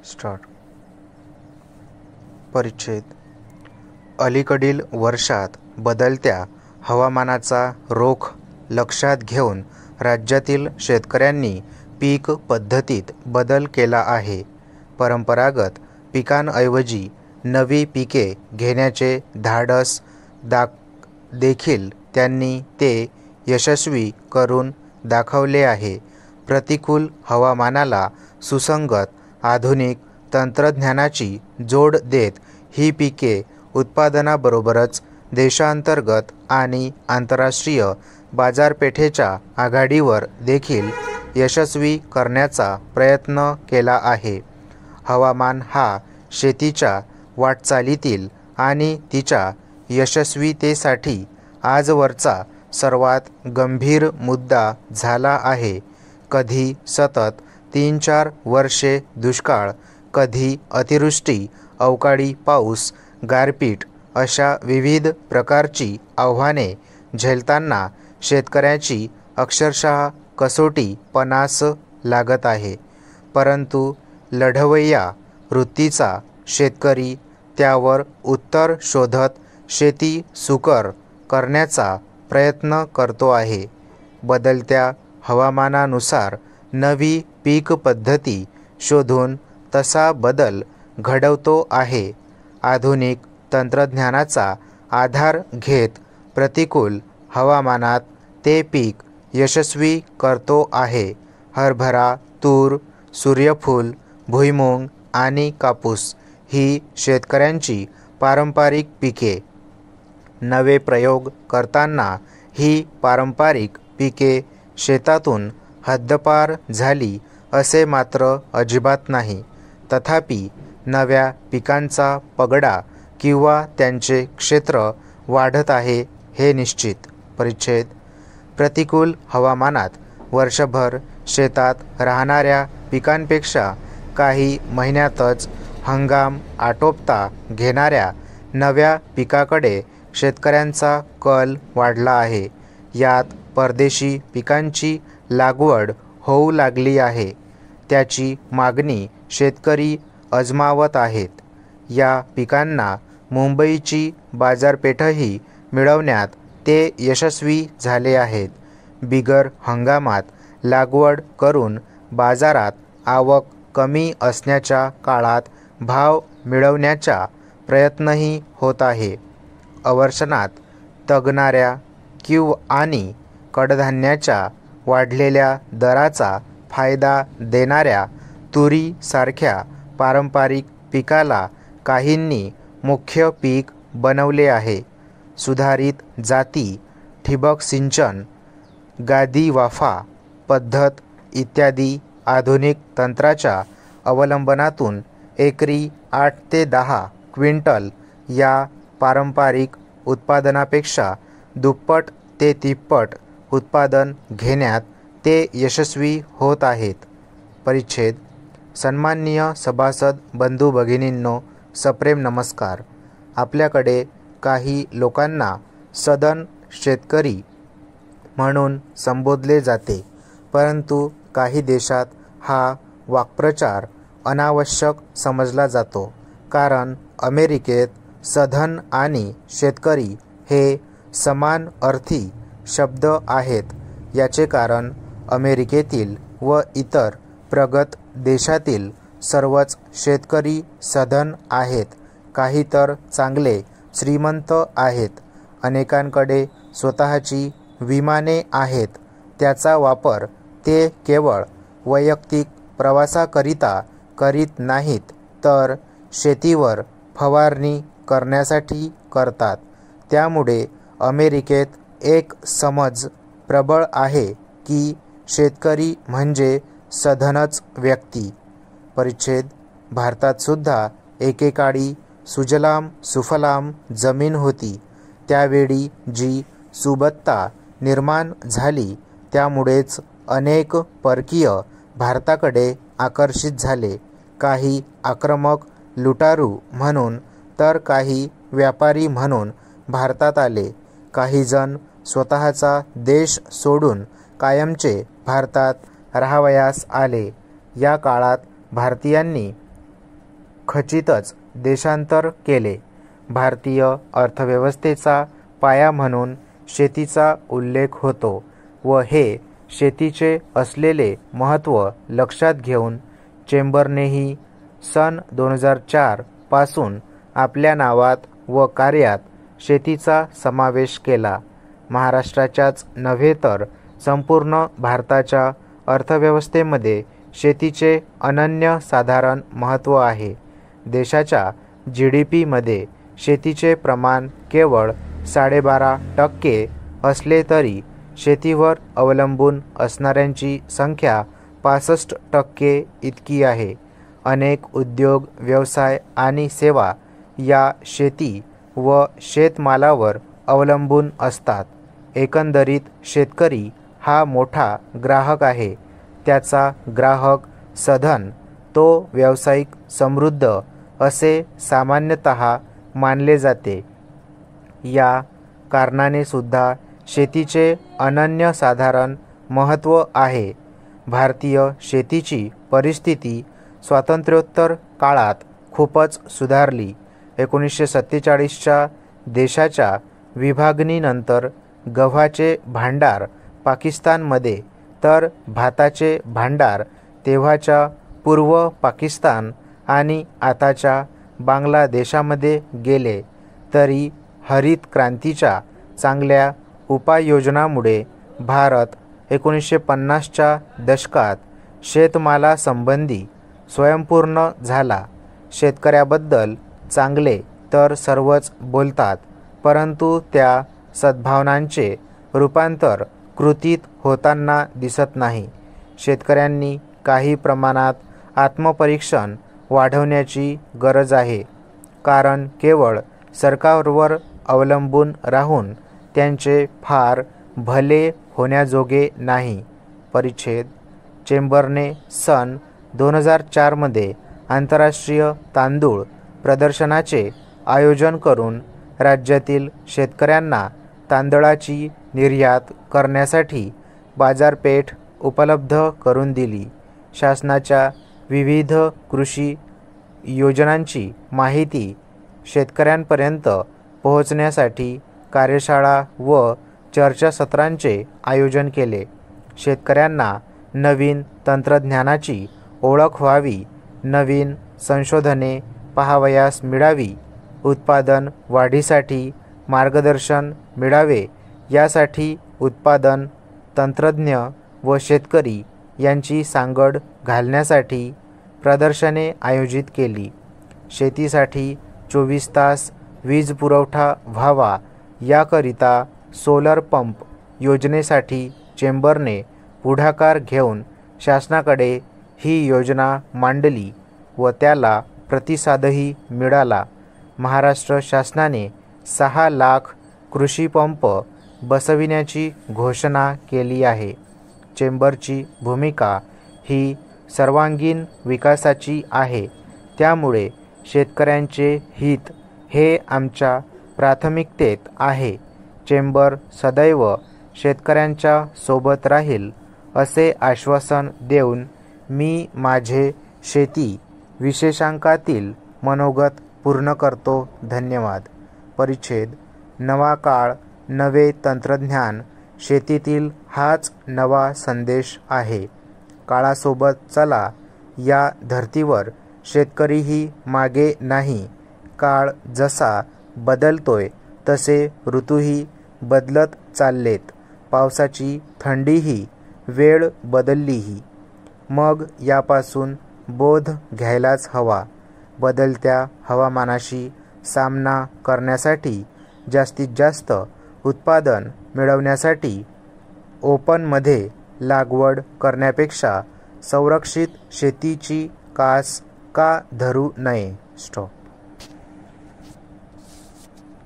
Start. परिच्छेद. अलीकडील वर्षात बदलत्या हवामानाचा रोख लक्षात घेऊन राज्यातील शेतकऱ्यांनी पीक पद्धतीत बदल केला आहे. परंपरागत पिकांऐवजी नवी पिके घेण्याचे धाडस देखील त्यांनी ते यशस्वी करून दाखवले आहे. प्रतिकूल हवामानाला सुसंगत आधुनिक तंत्रज्ञानाची जोड देत ही पिके उत्पादनाबरोबरच देशांतर्गत आणि आंतरराष्ट्रीय बाजारपेठेच्या आघाडीवर देखील यशस्वी करण्याचा प्रयत्न केला आहे. हवामान हा शेतीच्या वाटचालीतील आणि तिच्या यशस्वीतेसाठी आजवरचा सर्वात गंभीर मुद्दा झाला आहे. कधी सतत 3-4 वर्षे दुष्काळ, कधी अतिवृष्टी, अवकाळी पाऊस, गारपीट अशा विविध प्रकारची आव्हाने झेलताना शेतकऱ्याची अक्षरशः कसोटी पणास लागत आहे. परंतु लढवय्या वृत्तीचा शेतकरी त्यावर उत्तर शोधत शेती सुकर करण्याचा प्रयत्न करतो आहे. बदलत्या हवामानानुसार नवी पीक पद्धती शोधून तसा बदल घडवतो आहे. आधुनिक तंत्रज्ञानाचा आधार घेत प्रतिकूल हवामानात ते पीक यशस्वी करतो आहे. हरभरा, तूर, सूर्यफूल, भुईमूग आणि कापूस ही शेतकऱ्यांची पारंपरिक पिके. नवे प्रयोग करताना ही पारंपरिक पिके शेतातून हद्दपार झाली असे मात्र अजिबात नाही. तथापि नव्या पिकांचा पगडा किंवा त्यांचे क्षेत्र वाढत आहे हे निश्चित. परिच्छेद. प्रतिकूल हवामानात वर्षभर शेतात राहणाऱ्या पिकांपेक्षा काही महिन्यातच हंगाम आटोपता घेणाऱ्या नव्या पिकाकडे शेतकऱ्यांचा कल वाढला आहे. यात परदेशी पिकांची लागवड होऊ लागली आहे. त्याची मागणी शेतकरी अजमावत आहेत. या पिकांना मुंबईची बाजारपेठही मिळवण्यात ते यशस्वी झाले आहेत. बिगर हंगामात लागवड करून बाजारात आवक कमी असण्याच्या काळात भाव मिळवण्याचा प्रयत्नही होत आहे. अवर्षणात तगणाऱ्या आणि कडधान्याच्या वाढलेल्या दराचा फायदा देणाऱ्या तुरीसारख्या पारंपरिक पिकाला काहींनी मुख्य पीक बनवले आहे. सुधारित जाती, ठिबक सिंचन, गादी वाफा पद्धत इत्यादी आधुनिक तंत्राच्या अवलंबनातून एकरी 8 ते 10 क्विंटल या पारंपरिक उत्पादनापेक्षा दुप्पट ते तिप्पट उत्पादन घेण्यात ते यशस्वी होत आहेत. परिच्छेद. सन्माननीय सभासद बंधू भगिनींनो, सप्रेम नमस्कार. आपल्याकडे काही लोकांना सदन शेतकरी म्हणून संबोधले जाते, परंतु काही देशात हा वाक्प्रचार अनावश्यक समजला जातो. कारण अमेरिकेत सधन आणि शेतकरी हे समान अर्थी शब्द आहेत. याचे कारण अमेरिकेतील व इतर प्रगत देशातील सर्वच शेतकरी सधन आहेत. काही तर चांगले श्रीमंत आहेत. अनेकांकडे स्वतःची विमाने आहेत. त्याचा वापर ते केवळ वैयक्तिक प्रवासाकरिता करीत नाहीत, तर शेतीवर फवारणी करण्यासाठी करतात. त्यामुळे अमेरिकेत एक समज प्रबळ आहे की शेतकरी म्हणजे सधनच व्यक्ती. परिच्छेद. भारतात सुद्धा एकेकाळी सुजलाम सुफलाम जमीन होती. त्यावेळी जी सुबत्ता निर्माण झाली त्यामुळेच अनेक परकीय भारताकडे आकर्षित झाले. काही आक्रमक लुटारू म्हणून तर काही व्यापारी म्हणून भारतात आले. काही जण स्वतःचा देश सोडून कायमचे भारतात राहावयास आले. या काळात भारतीयांनी खचितच देशांतर केले. भारतीय अर्थव्यवस्थेचा पाया म्हणून शेतीचा उल्लेख होतो व हे शेतीचे असलेले महत्त्व लक्षात घेऊन चेंबरनेही सन 2004 पासून आपल्या नावात व कार्यात शेतीचा समावेश केला. महाराष्ट्राच्याच नव्हे तर संपूर्ण भारताच्या अर्थव्यवस्थेमध्ये शेतीचे अनन्यसाधारण महत्त्व आहे. देशाच्या GDPमध्ये शेतीचे प्रमाण केवळ 12.5% असले तरी शेतीवर अवलंबून असणाऱ्यांची संख्या 65% इतकी आहे. अनेक उद्योग, व्यवसाय आणि सेवा या शेती व शेतमालावर अवलंबून असतात. एकंदरीत शेतकरी हा मोठा ग्राहक आहे. त्याचा ग्राहक सधन, तो व्यावसायिक समृद्ध असे सामान्यतः मानले जाते. या कारणाने सुद्धा शेतीचे अनन्यसाधारण महत्त्व आहे. भारतीय शेतीची परिस्थिती स्वातंत्र्योत्तर काळात खूपच सुधारली. 1947च्या देशाच्या विभागणीनंतर गव्हाचे भांडार पाकिस्तानमध्ये तर भाताचे भांडार तेव्हाच्या पूर्व पाकिस्तान आणि आताच्या बांगलादेशामध्ये गेले. तरी हरित क्रांतीच्या चांगल्या उपाययोजनामुळे भारत 1950च्या दशकात शेतमालासंबंधी स्वयंपूर्ण झाला. शेतकऱ्याबद्दल चांगले तर सर्वच बोलतात, परंतु त्या सद्भावनांचे रूपांतर कृतीत होताना दिसत नाही. शेतकऱ्यांनी काही प्रमाणात आत्मपरीक्षण वाढवण्याची गरज आहे. कारण केवळ सरकारवर अवलंबून राहून त्यांचे फार भले होण्याजोगे नाही. परिच्छेद चेंबरने सन 2004 मध्ये आंतरराष्ट्रीय तांदूळ प्रदर्शनाचे आयोजन करून राज्यातील शेतकऱ्यांना तांदळाची निर्यात करण्यासाठी बाजारपेठ उपलब्ध करून दिली. शासनाच्या विविध कृषी योजनांची माहिती शेतकऱ्यांपर्यंत पोहोचण्यासाठी कार्यशाळा व चर्चासत्रांचे आयोजन केले. शेतकऱ्यांना नवीन तंत्रज्ञानाची ओळख व्हावी, नवीन संशोधने पाहावयास मिळावी, उत्पादन वाढीसाठी मार्गदर्शन मिळावे यासाठी उत्पादन तंत्रज्ञ व शेतकरी यांची सांगड घालण्यासाठी प्रदर्शने आयोजित केली. शेतीसाठी 24 तास वीज पुरवठा व्हावा याकरिता सोलर पंप योजनेसाठी चेंबरने पुढाकार घेऊन शासनाकडे ही योजना मांडली व त्याला प्रतिसादही मिळाला. महाराष्ट्र शासनाने 6 लाख कृषीपंप बसविण्याची घोषणा केली आहे. चेंबरची भूमिका ही सर्वांगीण विकासाची आहे. त्यामुळे शेतकऱ्यांचे हित हे आमच्या प्राथमिकतेत आहे. चेंबर सदैव शेतकऱ्यांच्या सोबत राहील असे आश्वासन देऊन मी माझे शेती विशेषांकातील मनोगत पूर्ण करतो. धन्यवाद. परिच्छेद नवा काळ, नवे तंत्रज्ञान शेतीतील हाच नवा संदेश आहे. काळासोबत चला. या धर्तीवर शेतकरीही मागे नाही. काळ जसा बदलतोय तसे ऋतूही बदलत चाललेत. पावसाची थंडीही वेळ बदललीही. मग यापासून बोध घ्यायलाच हवा. बदलत्या हवामानाशी सामना करण्यासाठी जास्तीत जास्त उत्पादन मिळवण्यासाठी ओपनमध्ये लागवड करण्यापेक्षा संरक्षित शेतीची कास का धरू नये. स्टॉप.